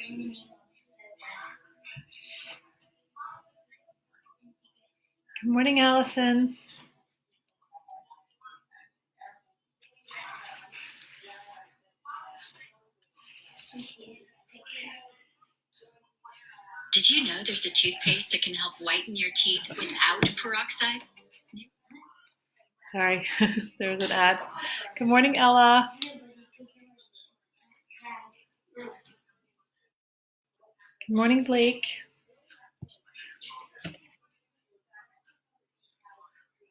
Good morning, Allison. Did you know there's a toothpaste that can help whiten your teeth without peroxide? Sorry, there was an ad. Good morning, Ella. Good morning, Blake.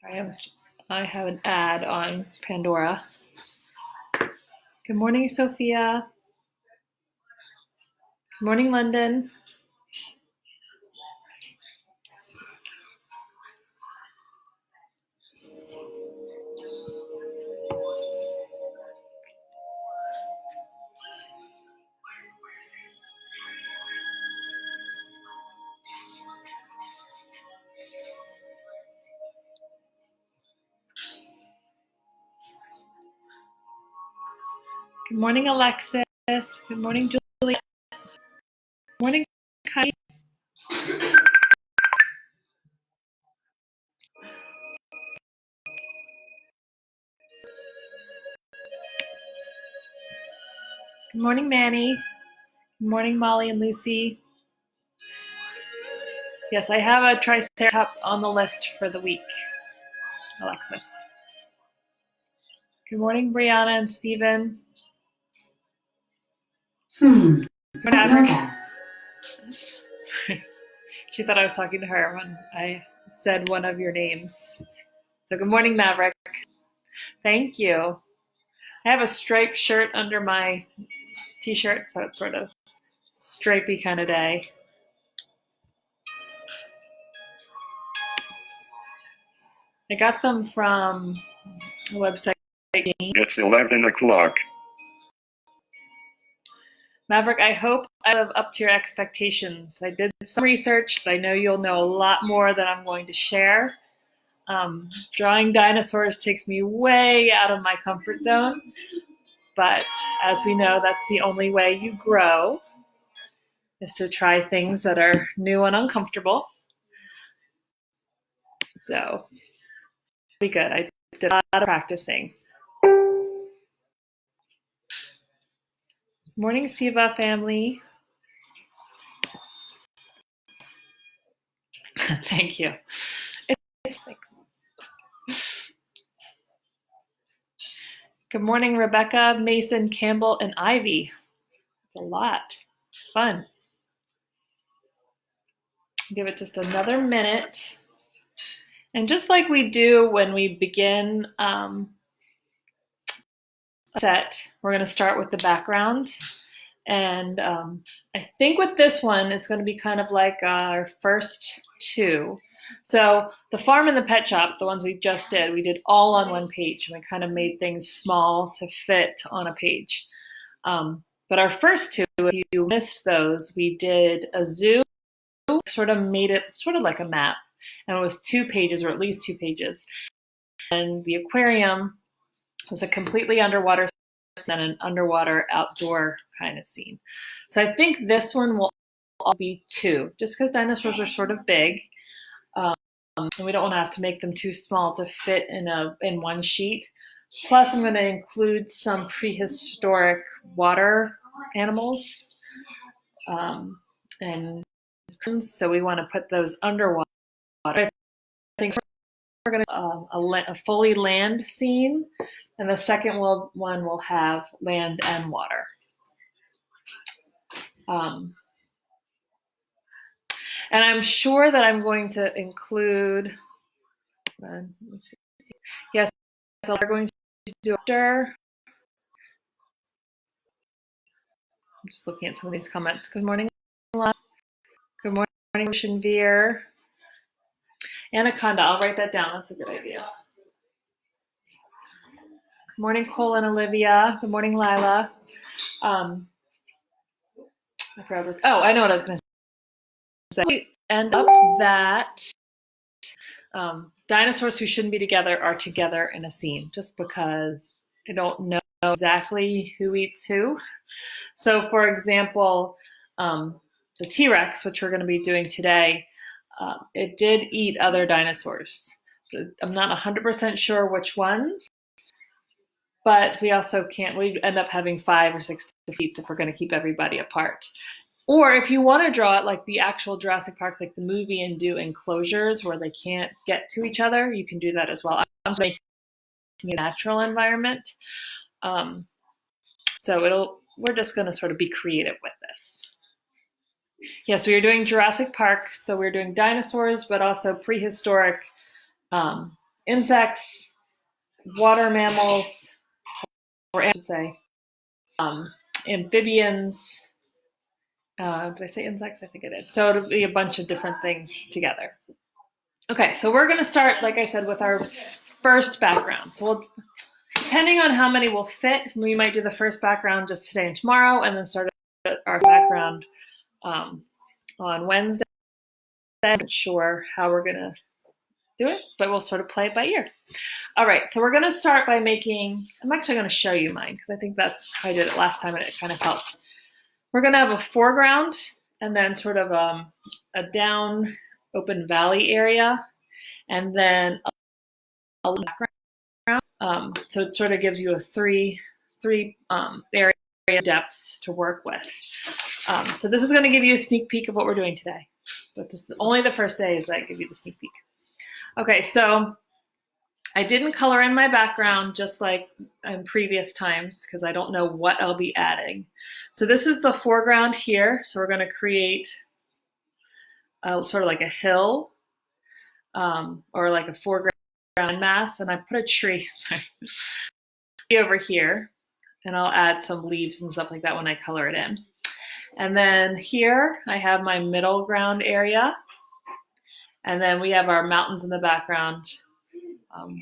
I have an ad on Pandora. Good morning, Sophia. Good morning, London. Good morning, Alexis. Good morning, Julia. Good morning, Kai. Good morning, Manny. Good morning, Molly and Lucy. Yes, I have a Triceratops on the list for the week, Alexis. Good morning, Brianna and Stephen. Good morning, Sorry. She thought I was talking to her when I said one of your names. So good morning, Maverick. Thank you. I have a striped shirt under my t-shirt, so it's sort of stripey kind of day. I got them from the website. It's 11 o'clock. Maverick, I hope I live up to your expectations. I did some research, but I know you'll know a lot more than I'm going to share. Drawing dinosaurs takes me way out of my comfort zone, but as we know, that's the only way you grow, is to try things that are new and uncomfortable. So, it'll be good. I did a lot of practicing. Morning, Siva family. Thank you. Good morning, Rebecca, Mason, Campbell, and Ivy. It's a lot. Fun. Give it just another minute. And just like we do when we begin a set, we're going to start with the background. And I think with this one, it's going to be kind of like our first two. So the farm and the pet shop, the ones we just did, we did all on one page. And we kind of made things small to fit on a page. But our first two, if you missed those, we did a zoo, sort of made it sort of like a map. And it was 2 pages, or at least 2 pages. And the aquarium was a completely underwater and an underwater outdoor kind of scene. So I think this one will all be 2, just because dinosaurs are sort of big. And we don't want to have to make them too small to fit in one sheet. Plus, I'm going to include some prehistoric water animals. And so we want to put those underwater. I think we're going to a fully land scene, and the second one will have land and water. And I'm sure that I'm going to include, yes, we're going to do after. I'm just looking at some of these comments. Good morning. Good morning, Ocean Veer. Anaconda, I'll write that down. That's a good idea. Good morning, Cole and Olivia. Good morning, Lila. I forgot I know what I was going to say. We end up that dinosaurs who shouldn't be together are together in a scene, just because I don't know exactly who eats who. So, for example, the T-Rex, which we're going to be doing today, it did eat other dinosaurs. I'm not 100% sure which ones, but we also can't, we end up having 5 or 6 defeats if we're going to keep everybody apart. Or if you want to draw it like the actual Jurassic Park, like the movie, and do enclosures where they can't get to each other, you can do that as well. I'm making a natural environment. So we're just going to sort of be creative with this. Yeah, so we're doing Jurassic Park, so we're doing dinosaurs, but also prehistoric insects, water mammals, or I should say amphibians. Did I say insects? I think I did. So it'll be a bunch of different things together. Okay, so we're going to start, like I said, with our first background. So depending on how many will fit, we might do the first background just today and tomorrow, and then start our background on Wednesday. I'm not sure how we're going to do it, but we'll sort of play it by ear. All right, so we're going to start by making, I'm actually going to show you mine because I think that's how I did it last time and it kind of helped. We're going to have a foreground and then sort of a down open valley area and then a background. So it sort of gives you a three area depths to work with. So this is going to give you a sneak peek of what we're doing today. But this is only the first day is that I give you the sneak peek. Okay, so I didn't color in my background just like in previous times because I don't know what I'll be adding. So this is the foreground here. So we're going to create sort of like a hill or like a foreground mass. And I put a tree over here and I'll add some leaves and stuff like that when I color it in. And then here I have my middle ground area. And then we have our mountains in the background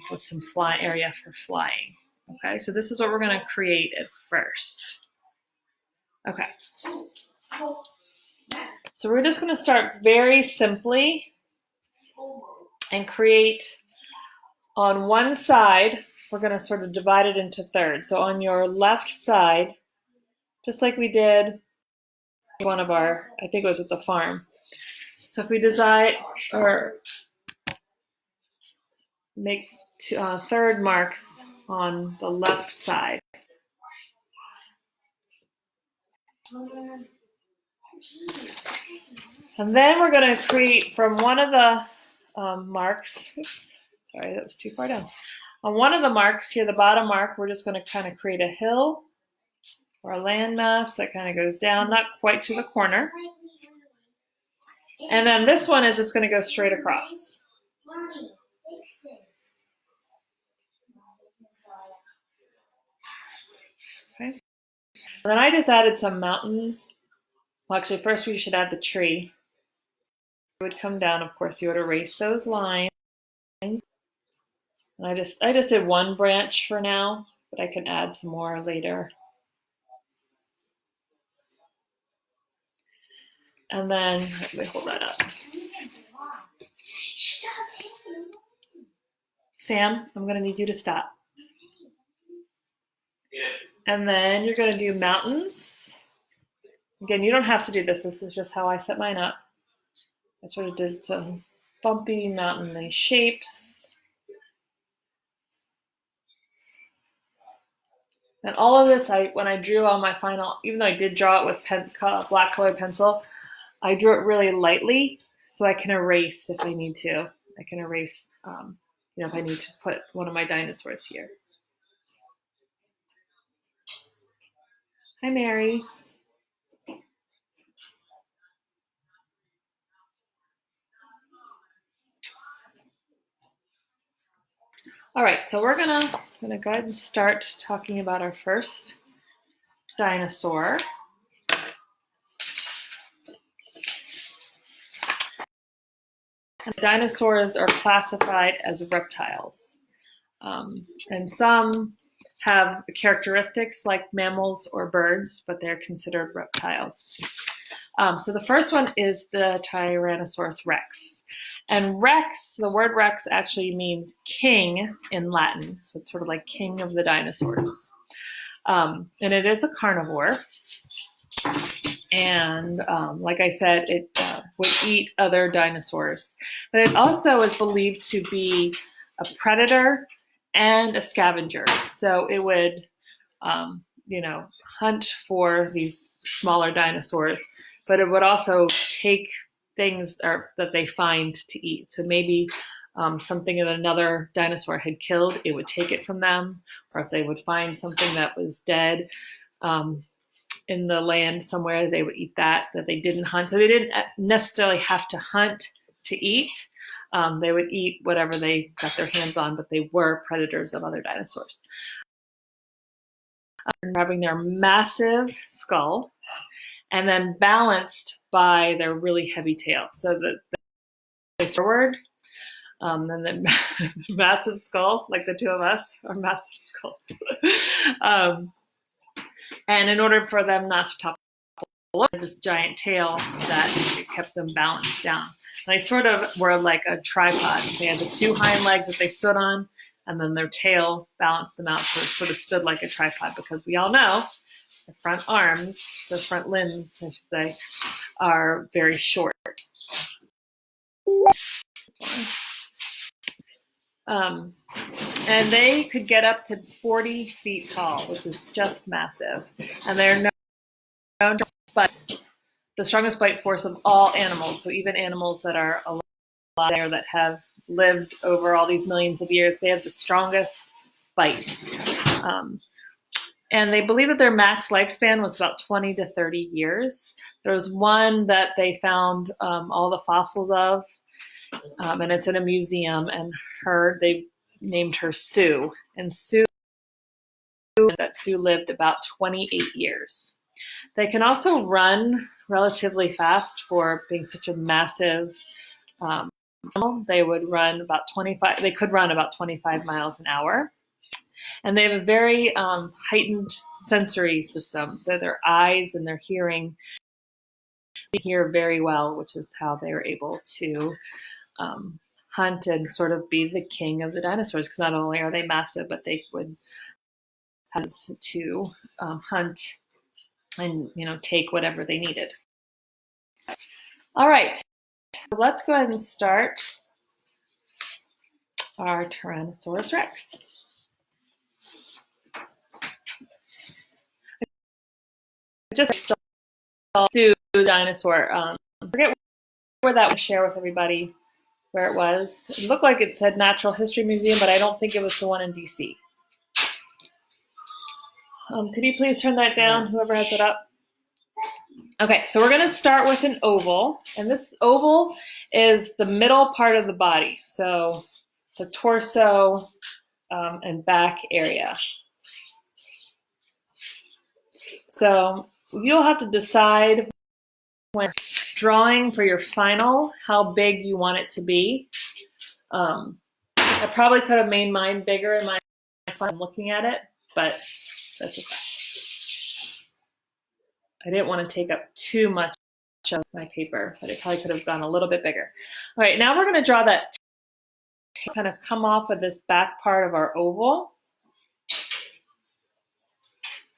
with some fly area for flying. Okay, so this is what we're going to create at first. Okay. So we're just going to start very simply and create on one side, we're going to sort of divide it into thirds. So on your left side, just like we did one of our, I think it was with the farm. So if we decide or make third marks on the left side. And then we're going to create from one of the marks, oops, sorry, that was too far down. On one of the marks here, the bottom mark, we're just going to kind of create a hill or a landmass that kind of goes down, not quite to the corner. And then this one is just going to go straight across. Okay. And then I just added some mountains. Well, actually, first we should add the tree. It would come down, of course, you would erase those lines. And I just did one branch for now, but I can add some more later. And then, let me hold that up. Sam, I'm going to need you to stop. And then you're going to do mountains. Again, you don't have to do this. This is just how I set mine up. I sort of did some bumpy mountain shapes. And all of this, when I drew on my final, even though I did draw it with black colored pencil, I drew it really lightly so I can erase if I need to. I can erase, if I need to put one of my dinosaurs here. Hi, Mary. All right, so we're gonna go ahead and start talking about our first dinosaur. And dinosaurs are classified as reptiles, and some have characteristics like mammals or birds, but they're considered reptiles. So the first one is the Tyrannosaurus rex. And rex, the word rex actually means king in Latin. So it's sort of like king of the dinosaurs. And it is a carnivore. And like I said, it would eat other dinosaurs. But it also is believed to be a predator and a scavenger. So it would, hunt for these smaller dinosaurs, but it would also take things that they find to eat. So maybe something that another dinosaur had killed, it would take it from them, or if they would find something that was dead in the land somewhere, they would eat that they didn't hunt. So they didn't necessarily have to hunt to eat. They would eat whatever they got their hands on, but they were predators of other dinosaurs. Having their massive skull and then balanced by their really heavy tail. So that they forward, and the massive skull, like the two of us, are massive skulls. And in order for them not to topple over, this giant tail that kept them balanced down. And they sort of were like a tripod. They had the two hind legs that they stood on, and then their tail balanced them out, so it sort of stood like a tripod, because we all know the front arms, the front limbs, I should say, are very short. And they could get up to 40 feet tall, which is just massive. And they're known to bite the strongest bite force of all animals. So even animals that are alive there that have lived over all these millions of years, they have the strongest bite. And they believe that their max lifespan was about 20 to 30 years. There was one that they found all the fossils of, and it's in a museum, and they named her Sue. And Sue lived about 28 years. They can also run relatively fast for being such a massive animal. They would run about 25. They could run about 25 miles an hour. And they have a very heightened sensory system. So their eyes and their hearing, they hear very well, which is how they were able to hunt and sort of be the king of the dinosaurs. Because not only are they massive, but they would have to hunt and take whatever they needed. All right, so let's go ahead and start our Tyrannosaurus Rex. Just do dinosaur. I forget where that was. Share with everybody where it was. It looked like it said Natural History Museum, but I don't think it was the one in DC. Could you please turn that down, whoever has it up? Okay, so we're going to start with an oval, and this oval is the middle part of the body, so the torso and back area. So you'll have to decide when drawing for your final how big you want it to be. I probably could have made mine bigger in my final looking at it, but that's okay. I didn't want to take up too much of my paper, but it probably could have gone a little bit bigger. All right, now we're going to draw that kind of come off of this back part of our oval.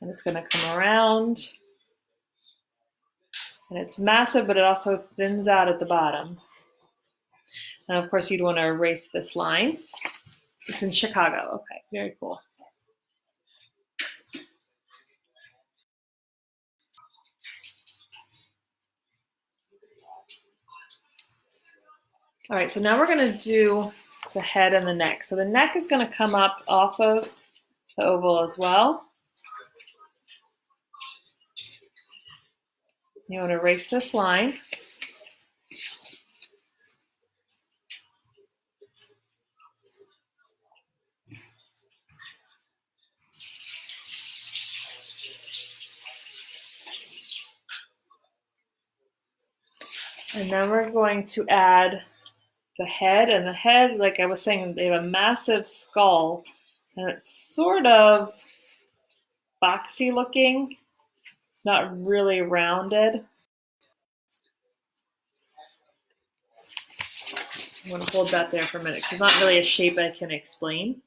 And it's going to come around. And it's massive, but it also thins out at the bottom. And of course, you'd want to erase this line. It's in Chicago. Okay, very cool. All right, so now we're going to do the head and the neck. So the neck is going to come up off of the oval as well. You want to erase this line. And then we're going to add the head. And the head, like I was saying, they have a massive skull. And it's sort of boxy looking. It's not really rounded. I'm going to hold that there for a minute because it's not really a shape I can explain.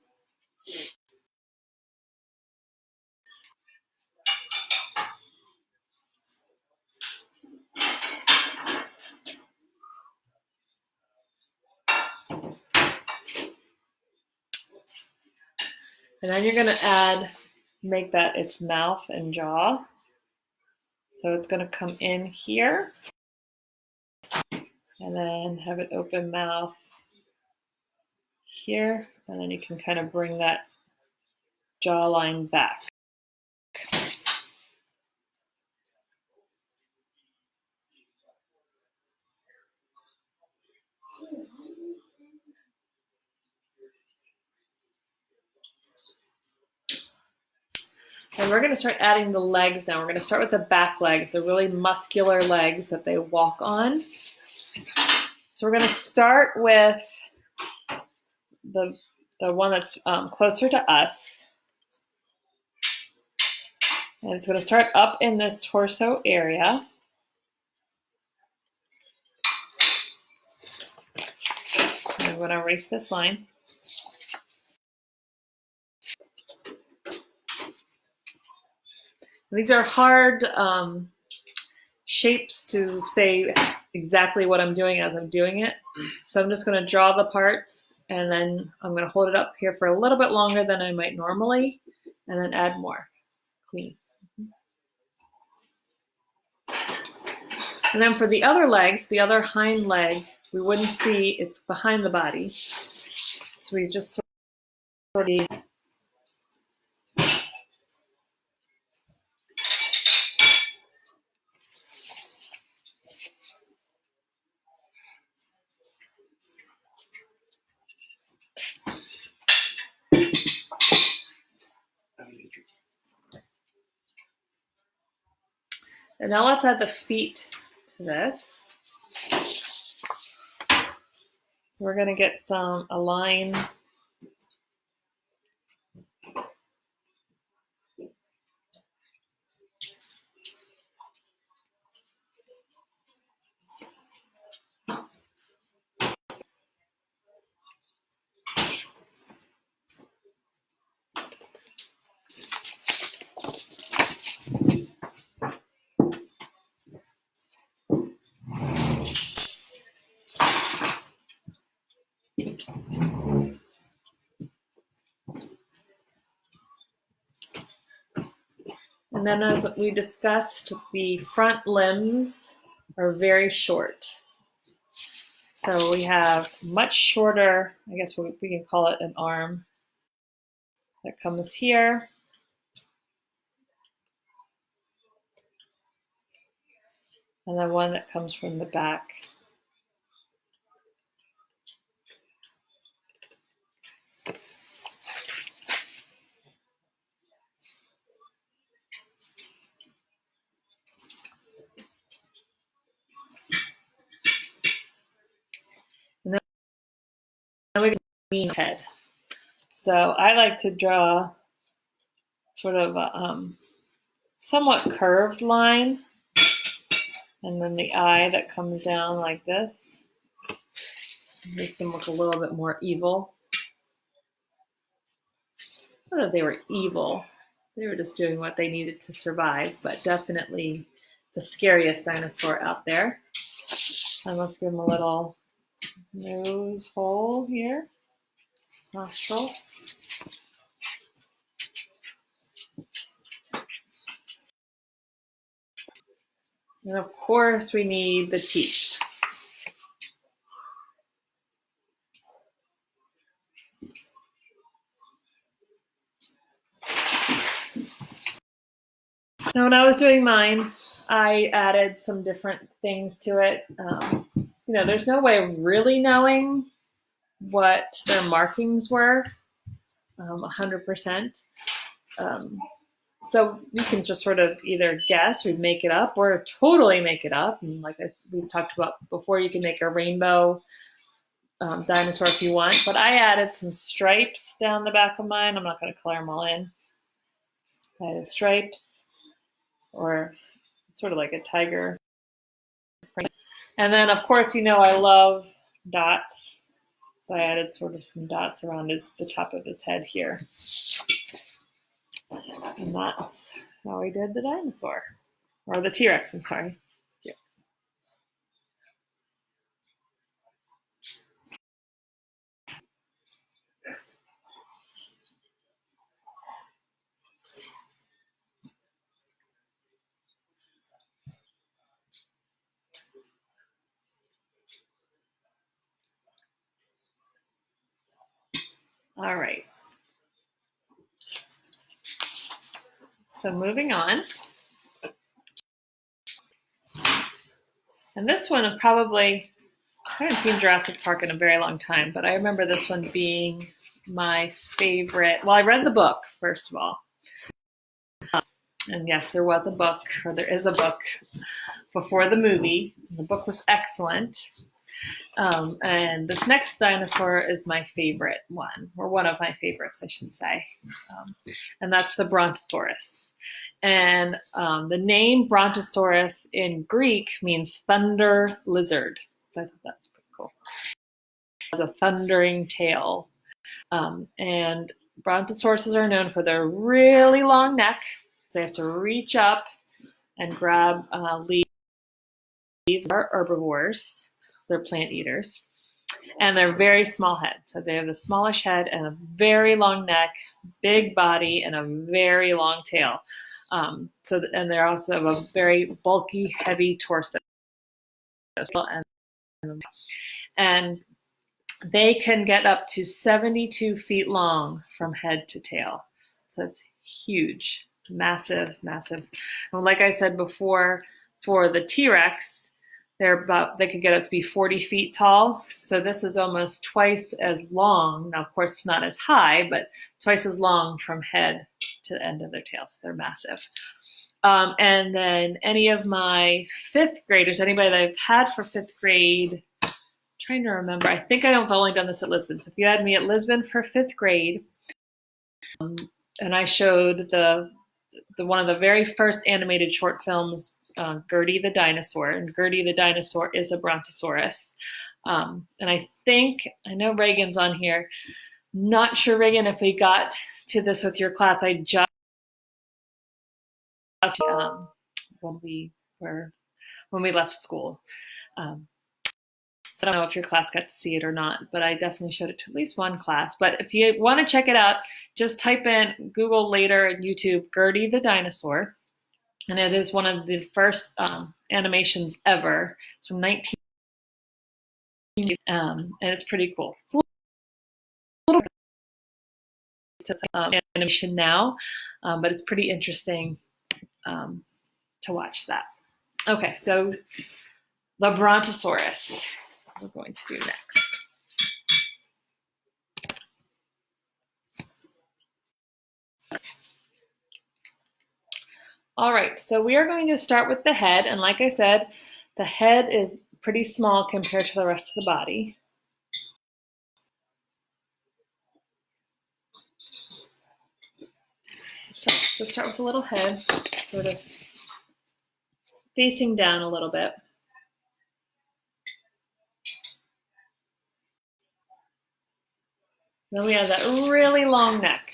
And then you're gonna make that its mouth and jaw. So it's gonna come in here and then have it open mouth here. And then you can kind of bring that jawline back. And we're going to start adding the legs now. We're going to start with the back legs, the really muscular legs that they walk on. So we're going to start with the one that's closer to us. And it's going to start up in this torso area. I'm going to erase this line. These are hard shapes to say exactly what I'm doing as I'm doing it. So I'm just going to draw the parts and then I'm going to hold it up here for a little bit longer than I might normally and then add more. Clean. And then for the other legs, the other hind leg, we wouldn't see it's behind the body. So we just sort of and now let's add the feet to this. So we're going to get a line. And then as we discussed, the front limbs are very short. So we have much shorter, I guess we can call it an arm, that comes here. And then one that comes from the back. And then we get the head. So I like to draw sort of a somewhat curved line. And then the eye that comes down like this. Makes them look a little bit more evil. I don't know if they were evil. They were just doing what they needed to survive, but definitely the scariest dinosaur out there. And let's give him a little nose hole here, nostril. And of course we need the teeth. Now when I was doing mine, I added some different things to it. There's no way of really knowing what their markings were 100%. So you can just sort of either guess or make it up or totally make it up. And like we talked about before, you can make a rainbow dinosaur if you want. But I added some stripes down the back of mine. I'm not going to color them all in. I added stripes or sort of like a tiger print. And then, of course, I love dots. So I added sort of some dots around the top of his head here. And that's how we did the dinosaur. Or the T-Rex, I'm sorry. Yeah. All right. So moving on. And this one probably, I haven't seen Jurassic Park in a very long time, but I remember this one being my favorite. Well, I read the book, first of all. And yes, there was a book, or there is a book before the movie. The book was excellent. And this next dinosaur is my favorite one, or one of my favorites, I should say. And that's the Brontosaurus. And the name Brontosaurus in Greek means thunder lizard. So I thought that's pretty cool. It has a thundering tail. And Brontosauruses are known for their really long neck. They have to reach up and grab leaves. They're herbivores. They're plant eaters. And they're very small head. So they have the smallish head and a very long neck, big body, and a very long tail. And they also have a very bulky, heavy torso. And they can get up to 72 feet long from head to tail. So it's huge, massive, massive. And like I said before, for the T-Rex, they could get up to be 40 feet tall. So this is almost twice as long. Now, of course, it's not as high, but twice as long from head to the end of their tail. So they're massive. And then any of my fifth graders, anybody that I've had for fifth grade, I'm trying to remember. I think I've only done this at Lisbon. So if you had me at Lisbon for fifth grade, and I showed the one of the very first animated short films, Gertie the Dinosaur, and Gertie the Dinosaur is a Brontosaurus. And I know Reagan's on here. Not sure, Reagan, if we got to this with your class. I just when we left school. I don't know if your class got to see it or not, but I definitely showed it to at least one class. But if you want to check it out, just type in Google later and YouTube Gertie the Dinosaur. And it is one of the first animations ever. It's from 19. And it's pretty cool. It's a little animation now, but it's pretty interesting to watch that. Okay, so the Brontosaurus. We're going to do next. All right, so we are going to start with the head. And like I said, the head is pretty small compared to the rest of the body. So just start with the little head, sort of facing down a little bit. Then we have that really long neck.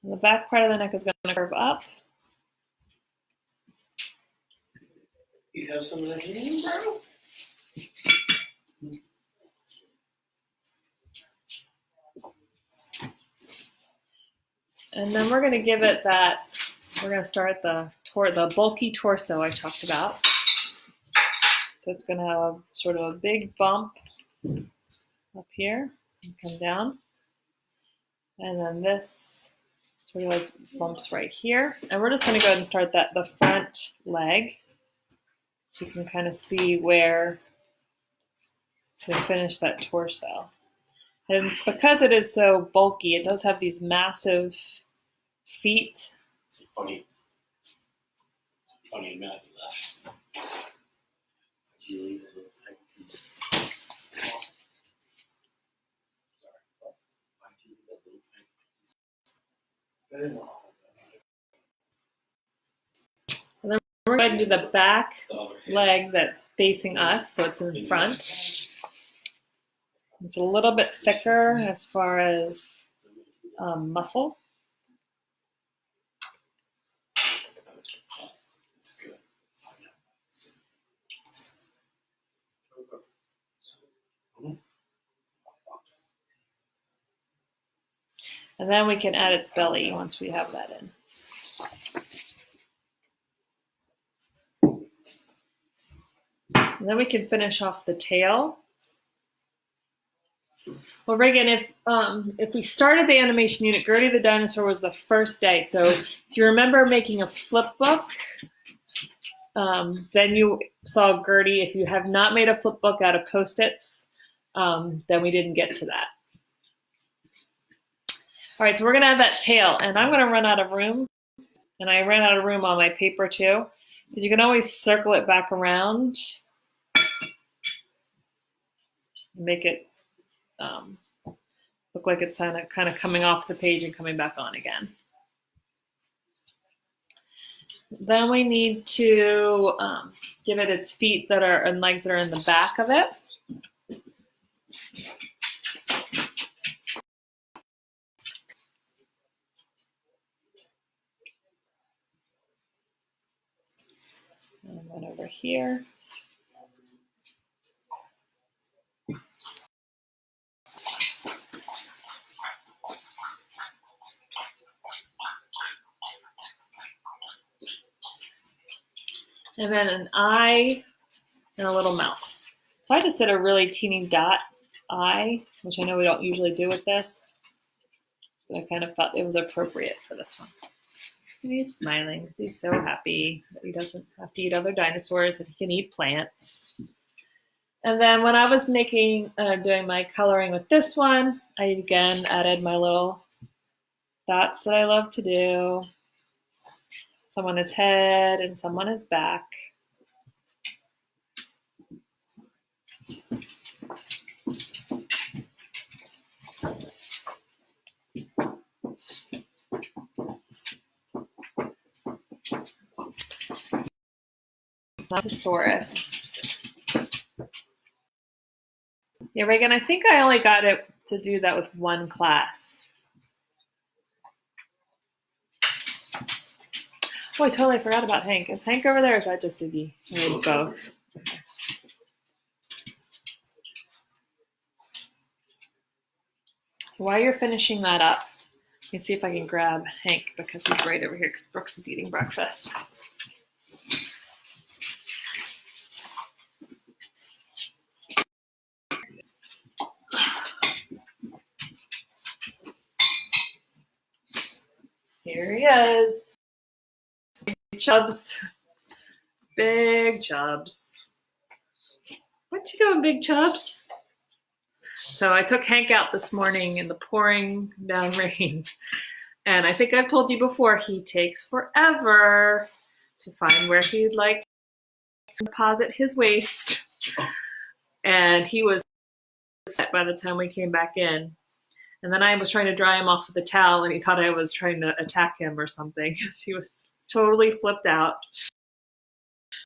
And the back part of the neck is going to curve up. You have some of that in, bro? And then we're going to give it that, we're going to start the bulky torso I talked about. So it's going to have a sort of a big bump up here and come down. And then this sort of has bumps right here. And we're just going to go ahead and start the front leg. So you can kind of see where to finish that torso. And because it is so bulky, it does have these massive feet. It's funny amount you left. You leave a little type of piece. We're going to do the back leg that's facing us, so it's in front. It's a little bit thicker as far as muscle. And then we can add its belly once we have that in. And then we can finish off the tail. Well, Reagan, if we started the animation unit, Gertie the dinosaur was the first day. So if you remember making a flip book, then you saw Gertie. If you have not made a flip book out of Post-its, then we didn't get to that. All right, so we're gonna have that tail, and I'm gonna run out of room, and I ran out of room on my paper too, but you can always circle it back around, make it look like it's kind of coming off the page and coming back on again. Then we need to give it its feet that are and legs that are in the back of it. And then over here. And then an eye and a little mouth. So I just did a really teeny dot eye, which I know we don't usually do with this, but I kind of felt it was appropriate for this one. And he's smiling because he's so happy that he doesn't have to eat other dinosaurs and he can eat plants. And then when I was doing my coloring with this one, I again added my little dots that I love to do. Some on his head and some on his back. Dinosaurus. Yeah, Reagan, I think I only got it to do that with one class. Oh, I totally forgot about Hank. Is Hank over there or is that just Ziggy? Maybe both. While you're finishing that up, let me see if I can grab Hank because he's right over here because Brooks is eating breakfast. Here he is. Big Chubs. Big Chubs. What you doing, Big Chubs? So I took Hank out this morning in the pouring down rain. And I think I've told you before, he takes forever to find where he'd like to deposit his waste. And he was set by the time we came back in. And then I was trying to dry him off with a towel and he thought I was trying to attack him or something because he was totally flipped out.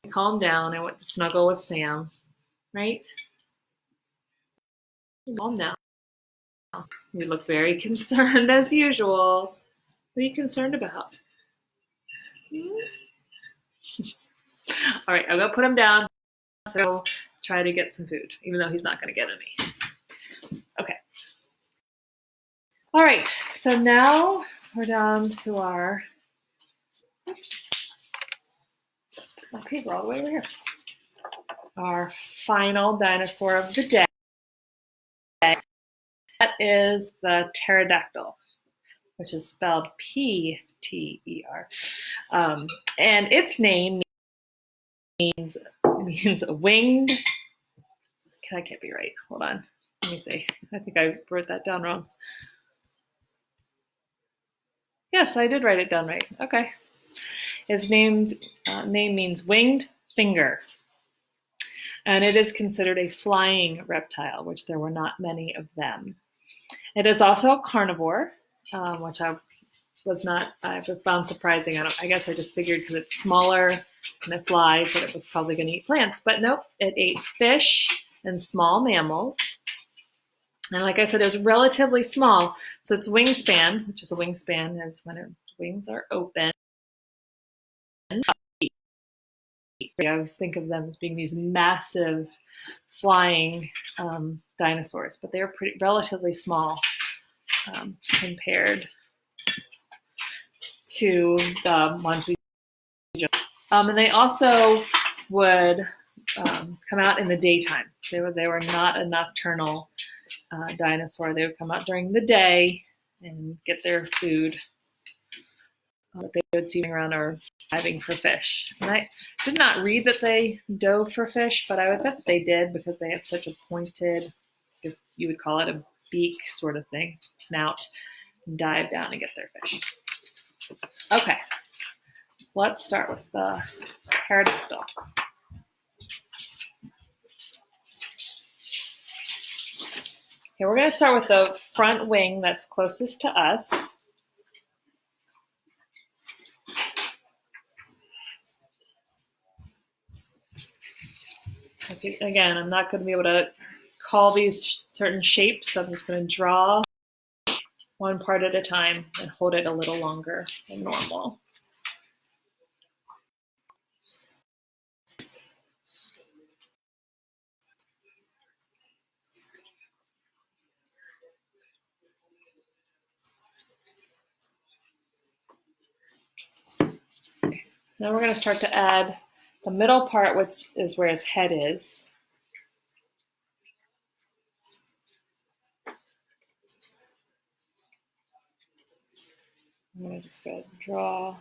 I calmed down. I went to snuggle with Sam, right? Calm down. You look very concerned as usual. What are you concerned about? All right, I'm gonna put him down. So try to get some food, even though he's not gonna get any. Okay. All right, so now we're down to our, oops, my paper all the way over here. Our final dinosaur of the day. That is the pterodactyl, which is spelled P-T-E-R. And its name means winged. That can't be right. Hold on. Let me see. I think I wrote that down wrong. Yes, I did write it down right. Okay. Its name means winged finger. And it is considered a flying reptile, which there were not many of them. It is also a carnivore, which I found surprising. I guess I just figured because it's smaller and it flies that it was probably going to eat plants. But nope, it ate fish and small mammals. And like I said, it was relatively small. So its wingspan, which is a wingspan, is when its wings are open. I always think of them as being these massive flying dinosaurs, but they were relatively small compared to the ones we just. And they also would come out in the daytime. They were not a nocturnal dinosaur. They would come out during the day and get their food that they would see around or diving for fish. And I did not read that they dove for fish, but I would bet that they did because they have such a pointed, I guess you would call it a beak sort of thing, snout, and dive down and get their fish. Okay, let's start with the pterodactyl. Okay, we're going to start with the front wing that's closest to us. Okay, again, I'm not going to be able to call these certain shapes, so I'm just going to draw one part at a time and hold it a little longer than normal. Now we're going to start to add the middle part, which is where his head is. I'm going to just go ahead and draw.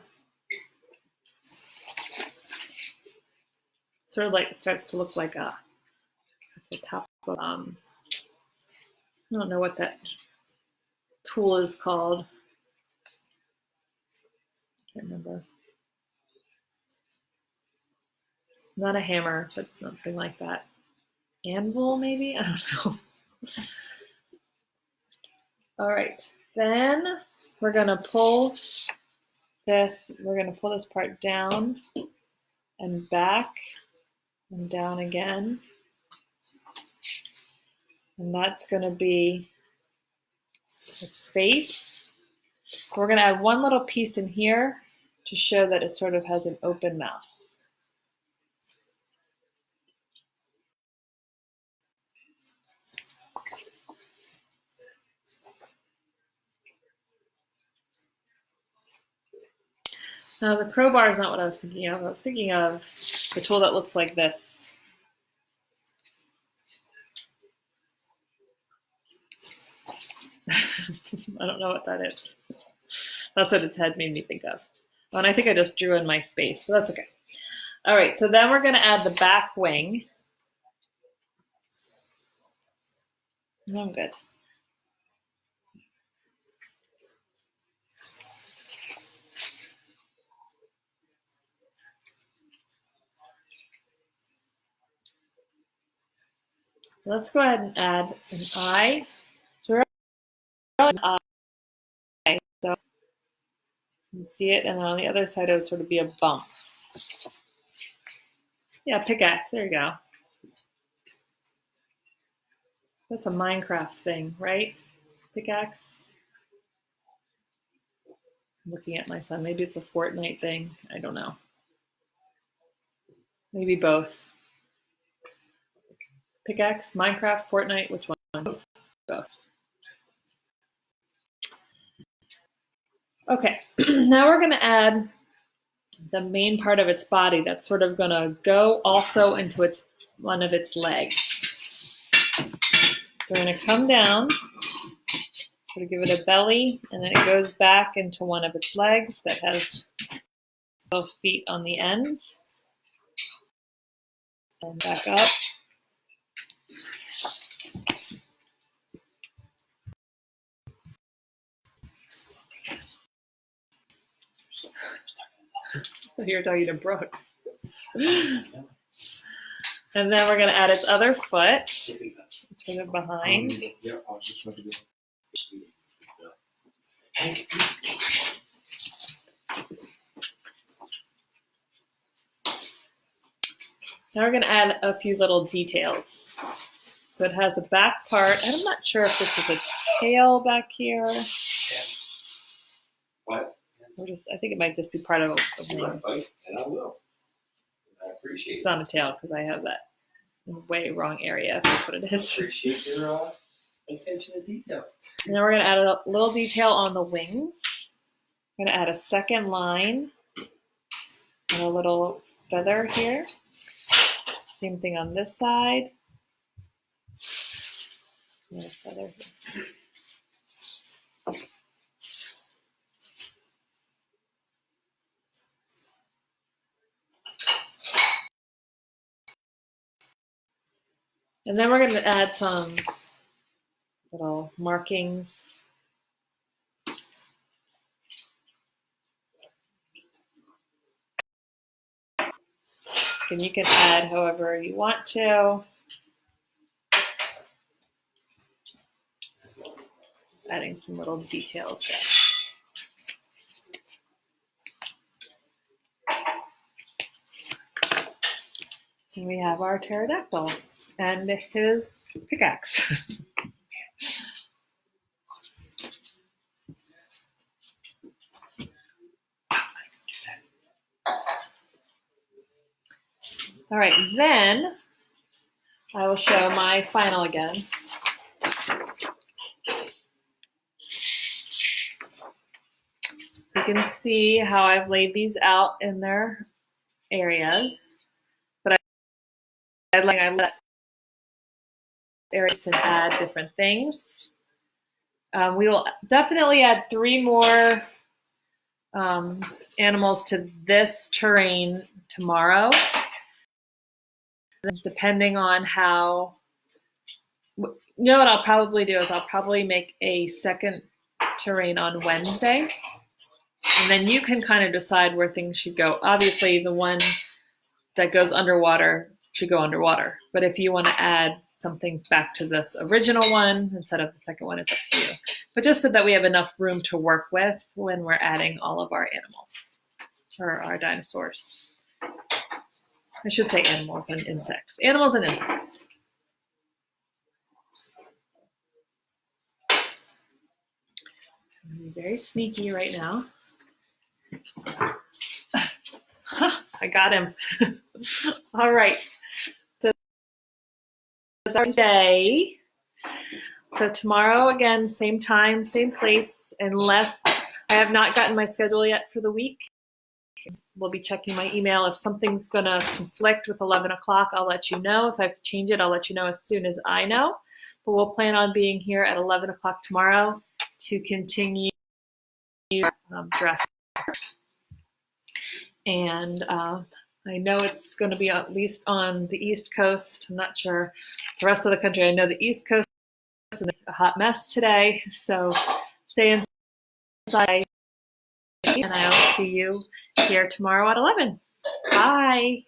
Sort of like it starts to look like a the top of I don't know what that tool is called. Can't remember. Not a hammer, but something like that. Anvil, maybe? I don't know. All right, then we're gonna pull this. We're gonna pull this part down and back and down again, and that's gonna be its face. We're gonna add one little piece in here to show that it sort of has an open mouth. Now the crowbar is not what I was thinking of. I was thinking of the tool that looks like this. I don't know what that is. That's what its head made me think of. Oh, and I think I just drew in my space, but that's okay. All right, so then we're gonna add the back wing. I'm good. Let's go ahead and add an eye. So we're an eye, so you can see it, and then on the other side it would sort of be a bump. Yeah, pickaxe, there you go. That's a Minecraft thing, right? Pickaxe. I'm looking at my son, maybe it's a Fortnite thing, I don't know. Maybe both. Pickaxe, Minecraft, Fortnite, which one? Both. Okay, now we're gonna add the main part of its body that's sort of gonna go also into one of its legs. So we're gonna come down, sort of give it a belly, and then it goes back into one of its legs that has both feet on the end. And back up. You're talking to Brooks. And then we're going to add its other foot. It's sort of behind. Now we're going to add a few little details. So it has a back part. I'm not sure if this is a tail back here. What? I think it might just be part of a wing. And I will. I appreciate it. It's not a tail because I have that in the way wrong area, if that's what it is. Appreciate your attention to detail. And then we're going to add a little detail on the wings. I'm going to add a second line and a little feather here. Same thing on this side. And then we're going to add some little markings. And you can add however you want to. Adding some little details there. And we have our pterodactyl and his pickaxe. All right, then I will show my final again. So you can see how I've laid these out in their areas, but I let areas and add different things. We will definitely add 3 more animals to this terrain tomorrow, depending on how. You know what I'll probably do is I'll probably make a second terrain on Wednesday, and then you can kind of decide where things should go. Obviously, the one that goes underwater should go underwater, but if you want to add something back to this original one instead of the second one, it's up to you. But just so that we have enough room to work with when we're adding all of our animals, or our dinosaurs. I should say animals and insects. Animals and insects. I'm being very sneaky right now. I got him. All right. So that's our day. So tomorrow, again, same time, same place, unless I have not gotten my schedule yet for the week. We'll be checking my email. If something's going to conflict with 11 o'clock, I'll let you know. If I have to change it, I'll let you know as soon as I know. But we'll plan on being here at 11 o'clock tomorrow to continue dressing. And I know it's going to be at least on the East Coast. I'm not sure the rest of the country. I know the East Coast is a hot mess today, so stay inside. And I will see you here tomorrow at 11. Bye.